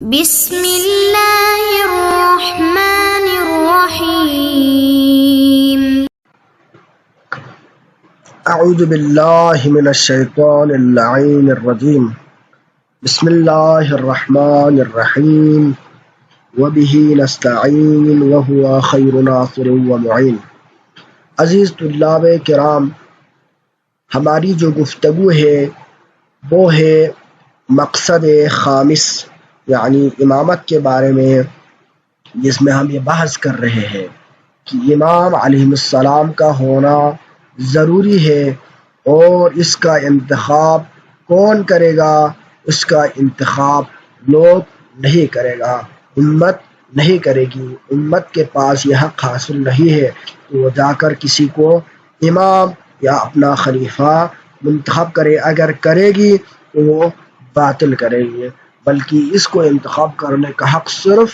بسم اللہ الرحمن الرحیم۔ اعوذ باللہ من الشیطان اللعین الرجیم۔ بسم اللہ الرحمن الرحیم وبہ نستعین وہو خیر ناصر ومعین۔ عزیز طلاب کرام، ہماری جو گفتگو ہے وہ ہے مقصد خامس، یعنی امامت کے بارے میں، جس میں ہم یہ بحث کر رہے ہیں کہ امام علیہ السلام کا ہونا ضروری ہے، اور اس کا انتخاب کون کرے گا؟ اس کا انتخاب لوگ نہیں کرے گا، امت نہیں کرے گی۔ امت کے پاس یہ حق حاصل نہیں ہے کہ وہ جا کر کسی کو امام یا اپنا خلیفہ منتخب کرے۔ اگر کرے گی تو وہ باطل کرے گی، بلکہ اس کو انتخاب کرنے کا حق صرف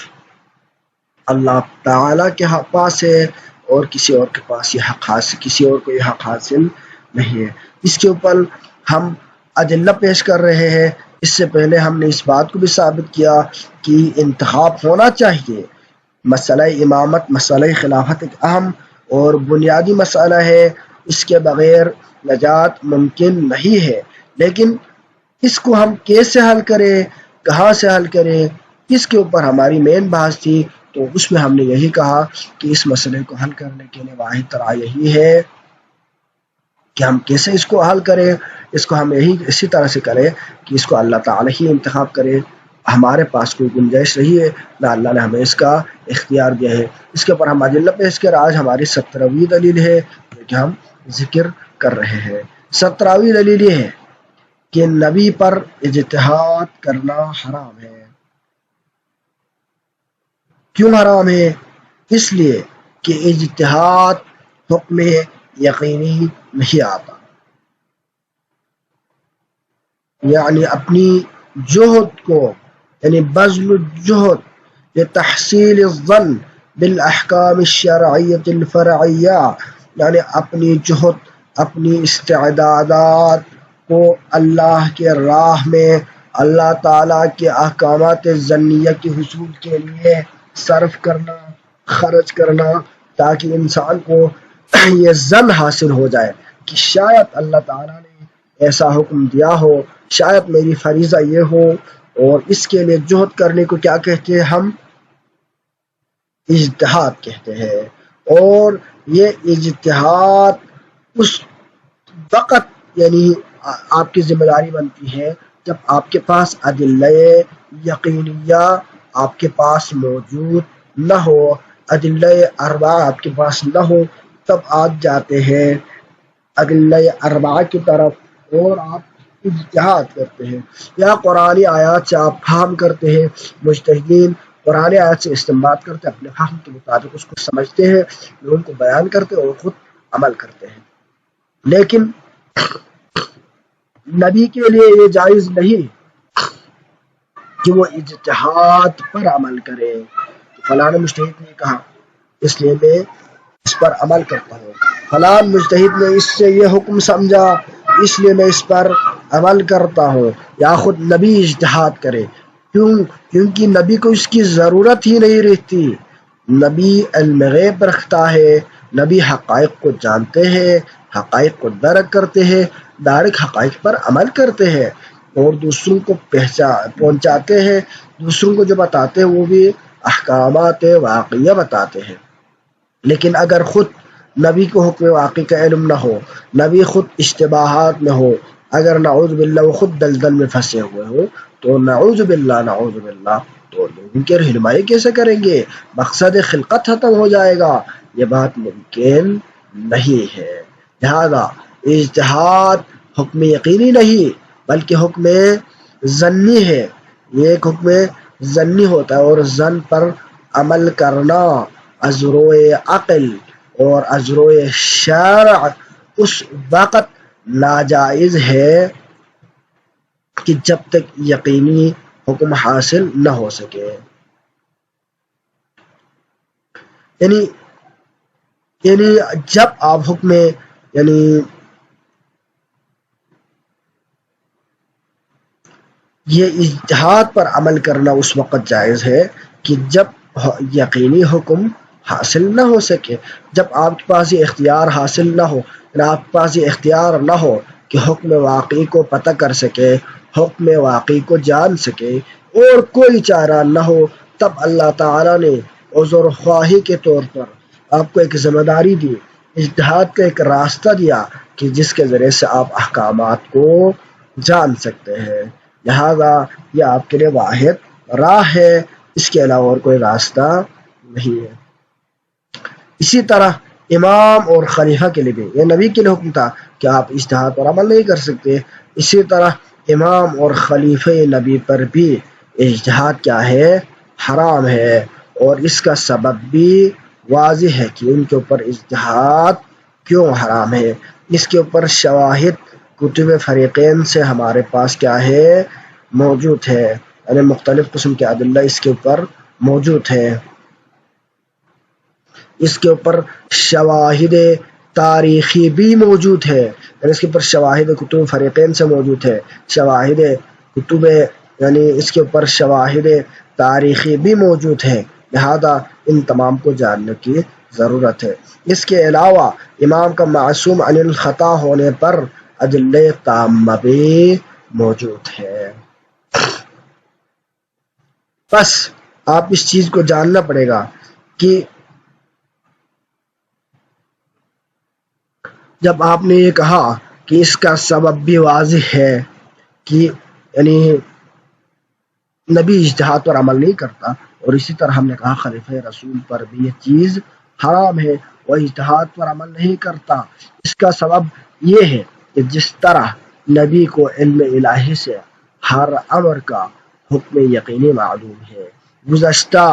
اللہ تعالیٰ کے پاس ہے، اور کسی اور کے پاس یہ حق حاصل، کسی اور کو یہ حق حاصل نہیں ہے۔ اس کے اوپر ہم ادلہ پیش کر رہے ہیں۔ اس سے پہلے ہم نے اس بات کو بھی ثابت کیا کہ انتخاب ہونا چاہیے۔ مسئلہ امامت، مسئلہ خلافت ایک اہم اور بنیادی مسئلہ ہے، اس کے بغیر نجات ممکن نہیں ہے۔ لیکن اس کو ہم کیسے حل کریں، کہاں سے حل کریں، اس کے اوپر ہماری مین بحث تھی۔ تو اس میں ہم نے یہی کہا کہ اس مسئلے کو حل کرنے کے لیے واحد طرح یہی ہے کہ ہم کیسے اس کو حل کریں۔ اس کو ہم اسی طرح سے کریں کہ اس کو اللہ تعالیٰ ہی انتخاب کرے۔ ہمارے پاس کوئی گنجائش نہیں ہے، نہ اللہ نے ہمیں اس کا اختیار دیا ہے۔ اس کے اوپر ہم ادلہ پیش کر، آج ہماری 17ویں دلیل ہے جو کہ ہم ذکر کر رہے ہیں۔ 17ویں دلیل یہ ہے کہ نبی پر اجتہاد کرنا حرام ہے۔ کیوں حرام ہے؟ اس لیے کہ اجتہاد حکم یقینی نہیں آتا، یعنی اپنی جہد کو، یعنی بذل الجہد لتحصیل الظن بالاحکام الشرعیۃ الفرعیہ، یعنی اپنی جہد، اپنی استعدادات کو اللہ کے راہ میں، اللہ تعالیٰ کے احکامات ظنیہ کے حصول کے لیے صرف کرنا، خرچ کرنا، تاکہ انسان کو یہ ظن حاصل ہو جائے کہ شاید اللہ تعالیٰ نے ایسا حکم دیا ہو، شاید میری فریضہ یہ ہو۔ اور اس کے لیے جہد کرنے کو کیا کہتے ہیں؟ ہم اجتہاد کہتے ہیں۔ اور یہ اجتہاد اس وقت یعنی آپ کی ذمہ داری بنتی ہے جب آپ کے پاس ادلہ یقینیہ آپ کے پاس موجود نہ ہو، ادلہ اربعہ آپ کے پاس نہ ہو، تب آپ جاتے ہیں ادلہ اربعہ کی طرف اور آپ اجتہاد کرتے ہیں، یا قرآن آیات سے آپ فہم کرتے ہیں۔ مجتہدین قرآن آیات سے استنباط کرتے، اپنے فہم کے مطابق اس کو سمجھتے ہیں، لوگوں کو بیان کرتے اور خود عمل کرتے ہیں۔ لیکن نبی کے لیے یہ جائز نہیں کہ وہ اجتہاد پر عمل کرے۔ فلاں مجتہد نے کہا اس لیے میں اس پر عمل کرتا ہوں، فلاں مجتہد نے اس سے یہ حکم سمجھا اس لیے میں اس پر عمل کرتا ہوں، یا خود نبی اجتہاد کرے۔ کیونکہ نبی کو اس کی ضرورت ہی نہیں رہتی۔ نبی علم غیب رکھتا ہے، نبی حقائق کو جانتے ہیں، حقائق کو درک کرتے ہیں، ڈائریکٹ حقائق پر عمل کرتے ہیں، اور دوسروں کو پہنچاتے ہیں۔ دوسروں کو جو بتاتے ہیں وہ بھی احکامات واقعیہ بتاتے ہیں۔ لیکن اگر خود نبی کو حکم واقعی کا علم نہ ہو، نبی خود اشتباہات میں ہو، اگر نعوذ باللہ وہ خود دلدل میں پھنسے ہوئے ہو، تو نعوذ باللہ تو لوگوں کی رہنمائی کیسے کریں گے؟ مقصد خلقت ختم ہو جائے گا، یہ بات ممکن نہیں ہے۔ لہذا اجتہاد حکم یقینی نہیں بلکہ حکم ظنی ہے۔ یہ ایک حکم ظنی ہوتا ہے، اور ظن پر عمل کرنا ازروئے عقل اور ازروئے شرع اس وقت ناجائز ہے کہ جب تک یقینی حکم حاصل نہ ہو سکے۔ یعنی جب آپ حکم یہ اجتہاد پر عمل کرنا اس وقت جائز ہے کہ جب یقینی حکم حاصل نہ ہو سکے، جب آپ کے پاس یہ اختیار حاصل نہ ہو، آپ کے پاس یہ اختیار نہ ہو کہ حکم واقعی کو پتہ کر سکے، حکم واقعی کو جان سکے، اور کوئی چارہ نہ ہو، تب اللہ تعالیٰ نے عذر خواہی کے طور پر آپ کو ایک ذمہ داری دی، اجتہاد کا ایک راستہ دیا کہ جس کے ذریعے سے آپ احکامات کو جان سکتے ہیں۔ لہذا یہ آپ کے لیے واحد راہ ہے، اس کے علاوہ اور کوئی راستہ نہیں ہے۔ اسی طرح امام اور خلیفہ کے لیے بھی یہ نبی کے لیے حکم تھا کہ آپ اجتہاد پر عمل نہیں کر سکتے، اسی طرح امام اور خلیفہ نبی پر بھی اجتہاد کیا ہے؟ حرام ہے، اور اس کا سبب بھی واضح ہے کہ ان کے اوپر اجتہاد کیوں حرام ہے۔ اس کے اوپر شواہد کتب فریقین سے ہمارے پاس کیا ہے؟ موجود ہے، یعنی مختلف قسم کے ادلہ اس کے اوپر موجود ہے۔ اس کے اوپر شواہد تاریخی بھی موجود ہے، یعنی اس کے اوپر شواہد کتب فریقین سے موجود ہے، شواہد کتب یعنی اس کے اوپر شواہد تاریخی بھی موجود ہے، لہذا ان تمام کو جاننے کی ضرورت ہے۔ اس کے علاوہ امام کا معصوم عن الخطا ہونے پر ادلہ تامہ بھی موجود ہے۔ بس آپ اس چیز کو جاننا پڑے گا کہ جب آپ نے یہ کہا کہ اس کا سبب بھی واضح ہے کہ یعنی نبی اجتہاد پر عمل نہیں کرتا، اور اسی طرح ہم نے کہا خلیفہ رسول پر بھی یہ چیز حرام ہے، وہ اجتہاد پر عمل نہیں کرتا، اس کا سبب یہ ہے کہ جس طرح نبی کو علم الہی سے ہر امر کا حکم یقینی معلوم ہے، گزشتہ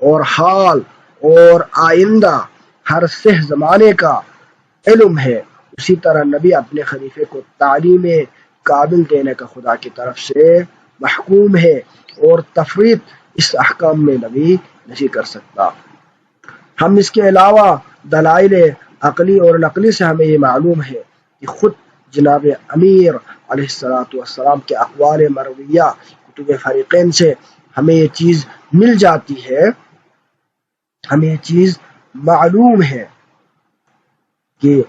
اور حال اور آئندہ ہر صح زمانے کا علم ہے، اسی طرح نبی اپنے خلیفے کو تعلیم قابل دینے کا خدا کی طرف سے محکوم ہے، اور تفریط اس احکام میں نبی نہیں کر سکتا۔ ہم اس کے علاوہ دلائل عقلی اور نقلی سے ہمیں یہ معلوم ہے کہ خود جناب امیر علیہ السلام کے اقوال مرویہ کتب فریقین سے ہمیں یہ چیز مل جاتی ہے، ہمیں یہ چیز معلوم ہے کہ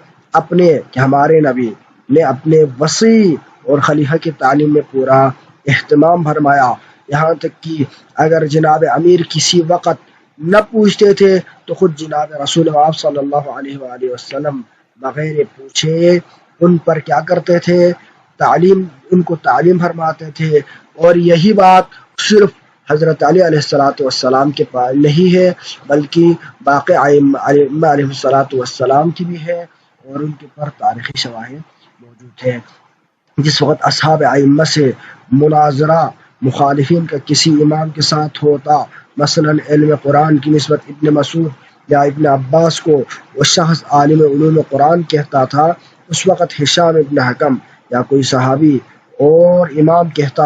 ہمارے نبی نے اپنے وسیع اور خلیفہ کی تعلیم میں پورا اہتمام فرمایا، یہاں تک کہ اگر جناب امیر کسی وقت نہ پوچھتے تھے تو خود جناب رسول اللہ صلی اللہ علیہ وآلہ وسلم بغیر پوچھے ان پر کیا کرتے تھے؟ ان کو تعلیم فرماتے تھے، اور یہی بات صرف حضرت علی علیہ السلام کے پاس نہیں ہے بلکہ باقی ائمہ علیہ السلام کی بھی ہے، اور ان کے پر تاریخی شواہد موجود ہیں۔ جس وقت اصحاب ائمہ سے مناظرہ مخالفین کا کسی امام کے ساتھ ہوتا، مثلا علم قرآن کی نسبت ابن مسعود یا ابن عباس کو وہ شخص عالم علوم قرآن کہتا تھا، اس وقت ہشام ابن حکم یا کوئی صحابی اور امام کہتا،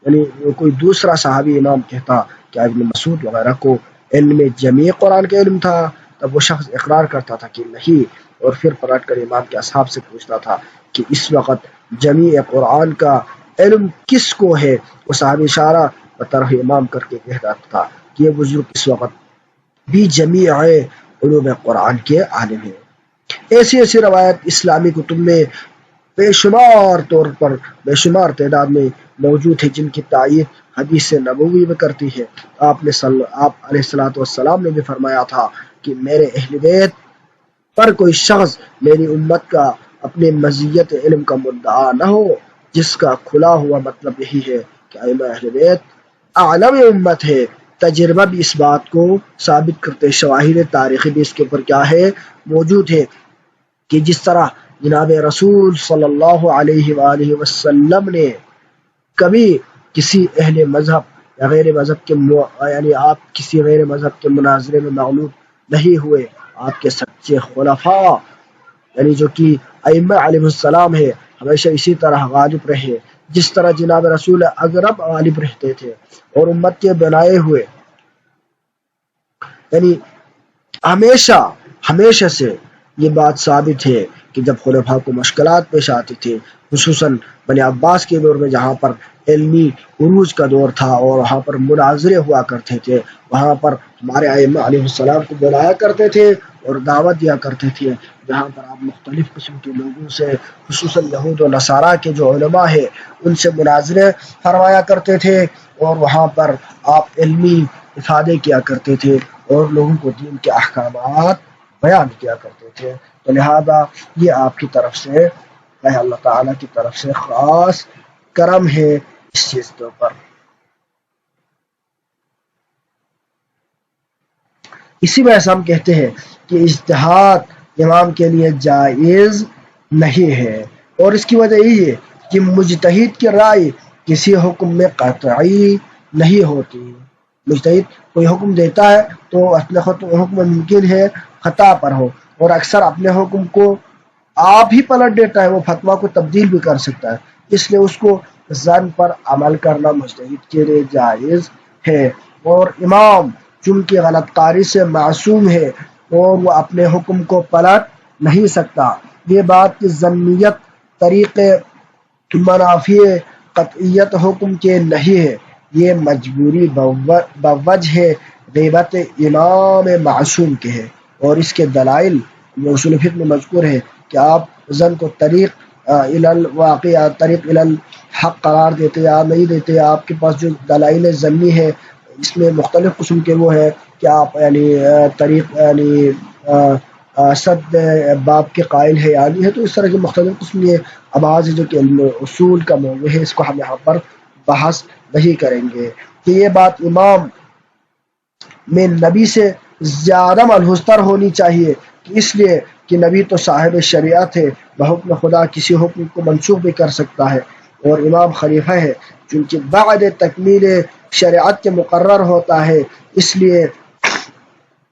یعنی کوئی دوسرا صحابی امام کہتا کہ ابن مسعود وغیرہ کو علم جمیع قرآن کا علم تھا، تب وہ شخص اقرار کرتا تھا کہ نہیں، اور پھر پلٹ کر امام کے اصحاب سے پوچھتا تھا کہ اس وقت جمیع قرآن کا علم کس کو ہے؟ وہ صحابی اشارہ بطرح امام کر کے کہتا تھا کہ یہ بزرگ اس وقت بھی جمیع علوم قرآن کے عالم ہیں۔ ایسی ایسی روایت اسلامی کتب میں بے شمار تعداد میں موجود ہے، جن کی تائید حدیث نبوی میں کرتی ہے۔ آپ علیہ السلام نے بھی فرمایا تھا کہ میرے اہل بیت پر کوئی شخص میری امت کا اپنے مزیت علم کا مدعا نہ ہو، جس کا کھلا ہوا مطلب یہی ہے کہ ائمہ اہل بیت اعلم امت ہے۔ تجربہ بھی اس بات کو ثابت کرتے، شواہد تاریخی بھی اس کے اوپر کیا ہے؟ موجود ہے، کہ جس طرح جناب رسول صلی اللہ علیہ وآلہ وسلم نے کبھی کسی اہل مذہب یا غیر مذہب کے یعنی آپ کسی غیر مذہب کے مناظرے میں مغلوب نہیں ہوئے، آپ کے سچے خلفاء یعنی جو کہ ائمہ علیہ السلام ہے ہمیشہ اسی طرح غالب رہے، جس طرح جناب رسول اقرب غالب رہتے تھے، اور امت کے بنائے ہوئے یعنی ہمیشہ سے یہ بات ثابت ہے کہ جب خلفاء کو مشکلات پیش آتی تھی، خصوصاً بنی عباس کے دور میں جہاں پر علمی عروج کا دور تھا اور وہاں پر مناظرے ہوا کرتے تھے، وہاں پر ہمارے ائمہ علیہ السلام کو بلایا کرتے تھے اور دعوت دیا کرتے تھے، جہاں پر آپ مختلف قسم کے لوگوں سے، خصوصاً یہود و نصارہ کے جو علماء ہیں ان سے مناظرے فرمایا کرتے تھے، اور وہاں پر آپ علمی افادے کیا کرتے تھے اور لوگوں کو دین کے احکامات بیان کیا کرتے تھے۔ تو لہذا یہ آپ کی طرف سے، اللہ تعالیٰ کی طرف سے خاص کرم ہے اس چیز کے اوپر۔ اسی وجہ سے ہم کہتے ہیں کہ اجتہاد امام کے لیے جائز نہیں ہے، اور اس کی وجہ یہی ہے کہ مجتہد کی رائے کسی حکم میں قطعی نہیں ہوتی۔ مجتہد کوئی حکم دیتا ہے تو اپنے حکم ممکن ہے خطا پر ہو، اور اکثر اپنے حکم کو آپ ہی پلٹ دیتا ہے، وہ فتویٰ کو تبدیل بھی کر سکتا ہے، اس لیے اس کو ظن پر عمل کرنا مجتہد کے لیے جائز ہے۔ اور امام چونکہ غلط کاری سے معصوم ہے اور وہ اپنے حکم کو پلٹ نہیں سکتا، یہ بات کی ظنیت طریق منافی قطعیت حکم کے نہیں ہے، یہ مجبوری بوجہ غیبت امام معصوم کے ہے، اور اس کے دلائل جو اصول فقہ میں مذکور ہے کہ آپ ظن کو طریق الواقع یا طریق الحق قرار دیتے یا نہیں دیتے، آپ کے پاس جو دلائل ظنی ہے اس میں مختلف قسم کے وہ ہے کہ آپ یعنی طریق یعنی صد باب کے قائل ہے یا نہیں ہے، تو اس طرح کے مختلف قسم یہ ابحاث جو کہ علم اصول کا موضوع ہے، اس کو ہم یہاں پر بحث نہیں کریں گے کہ یہ بات امام میں نبی سے زیادہ ملحوظ تر ہونی چاہیے، کہ اس لیے کہ نبی تو صاحب شریعت ہے، بحکم خدا کسی حکم کو منسوخ بھی کر سکتا ہے، اور امام خلیفہ ہے چونکہ بعد تکمیل شریعت کے مقرر ہوتا ہے، اس لیے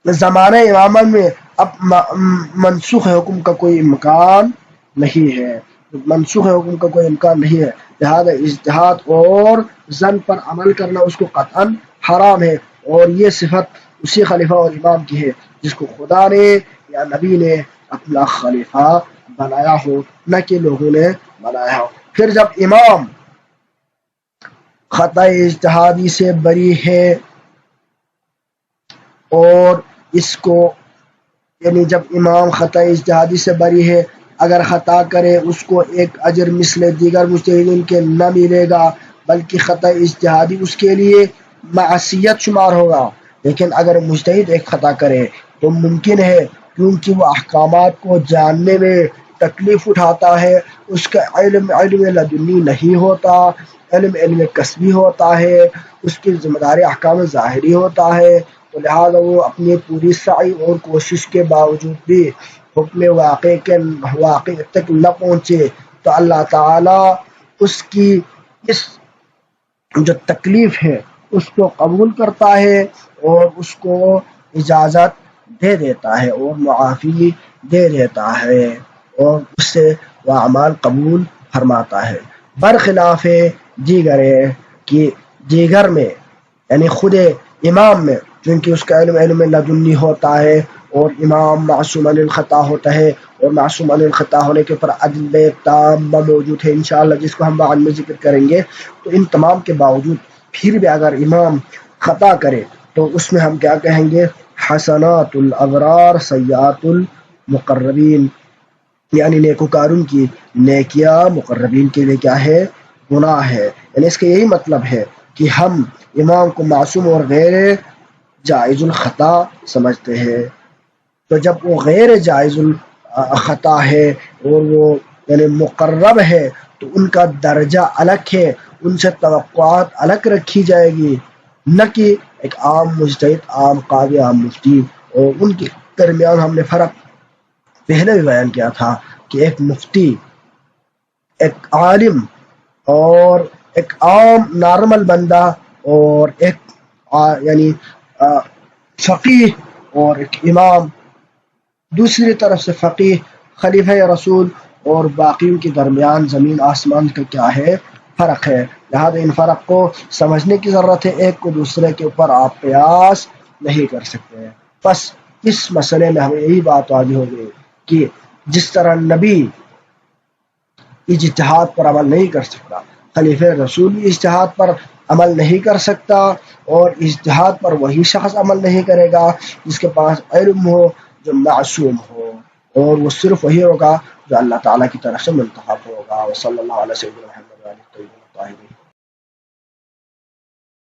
زمانہ امامت میں اب منسوخ حکم کا کوئی امکان نہیں ہے، منسوخ حکم کا کوئی امکان نہیں ہے، لہذا اجتہاد اور ظن پر عمل کرنا اس کو قطعاً حرام ہے، اور یہ صفت اسی خلیفہ اور امام کی ہے جس کو خدا نے یا نبی نے اپنا خلیفہ بنایا ہو، نہ کہ لوگوں نے بنایا ہو۔ پھر جب امام خطا اجتہادی سے بری ہے اور اس کو یعنی جب امام خطا اجتہادی سے بری ہے، اگر خطا کرے اس کو ایک اجر مثل دیگر مجتہدین کے نہ ملے گا، بلکہ خطا اجتہادی اس کے لیے معصیت شمار ہوگا۔ لیکن اگر مجتہد ایک خطا کرے تو ممکن ہے کیونکہ وہ احکامات کو جاننے میں تکلیف اٹھاتا ہے، اس کا علم لدنی نہیں ہوتا، علم کسبی ہوتا ہے، اس کی ذمہ داری احکام ظاہری ہوتا ہے، تو لہٰذا وہ اپنی پوری سعی اور کوشش کے باوجود بھی حکم واقع تک نہ پہنچے تو اللہ تعالیٰ اس کی اس جو تکلیف ہے اس کو قبول کرتا ہے اور اس کو اجازت دے دیتا ہے اور معافی دے دیتا ہے اور اس سے وہ اعمال قبول فرماتا ہے، برخلاف دیگر میں یعنی خود امام میں، چونکہ اس کا علم لدنی ہوتا ہے اور امام معصوم عن الخطا ہوتا ہے، اور معصوم عن الخطا ہونے کے اوپر عدل تام موجود ہے انشاءاللہ، جس کو ہم بعد میں ذکر کریں گے۔ تو ان تمام کے باوجود پھر بھی اگر امام خطا کرے تو اس میں ہم کیا کہیں گے؟ حسنات الابرار سیئات المقربین، یعنی نیکوکاروں کی نیکیاں مقربین کے لیے کیا ہے؟ گناہ ہے۔ یعنی اس کا یہی مطلب ہے کہ ہم امام کو معصوم اور غیر جائز الخطا سمجھتے ہیں، تو جب وہ غیر جائز الخطا ہے اور وہ یعنی مقرب ہے تو ان کا درجہ الگ ہے، ان سے توقعات الگ رکھی جائے گی، نہ کہ ایک عام مجتہد، عام قاضی، عام مفتی، اور ان کے درمیان ہم نے فرق پہلے بھی بیان کیا تھا کہ ایک مفتی، ایک عالم اور ایک عام نارمل بندہ، اور ایک یعنی فقیہ اور ایک امام، دوسری طرف سے فقیہ، خلیفہ رسول اور باقیوں کے درمیان زمین آسمان کا کیا ہے؟ فرق ہے، لہذا ان فرق کو سمجھنے کی ضرورت ہے، ایک کو دوسرے کے اوپر آپ قیاس نہیں کر سکتے ہیں۔ بس اس مسئلے میں ہمیں یہی بات واضح ہو گئی کہ جس طرح نبی اجتہاد پر عمل نہیں کر سکتا، خلیفہ رسول بھی اجتہاد پر عمل نہیں کر سکتا، اور اجتہاد پر وہی شخص عمل نہیں کرے گا جس کے پاس علم ہو، جو معصوم ہو، اور وہ صرف وہی ہوگا جو اللہ تعالیٰ کی طرف سے منتخب ہوگا۔ وصلی اللہ علیہ وسلم محمد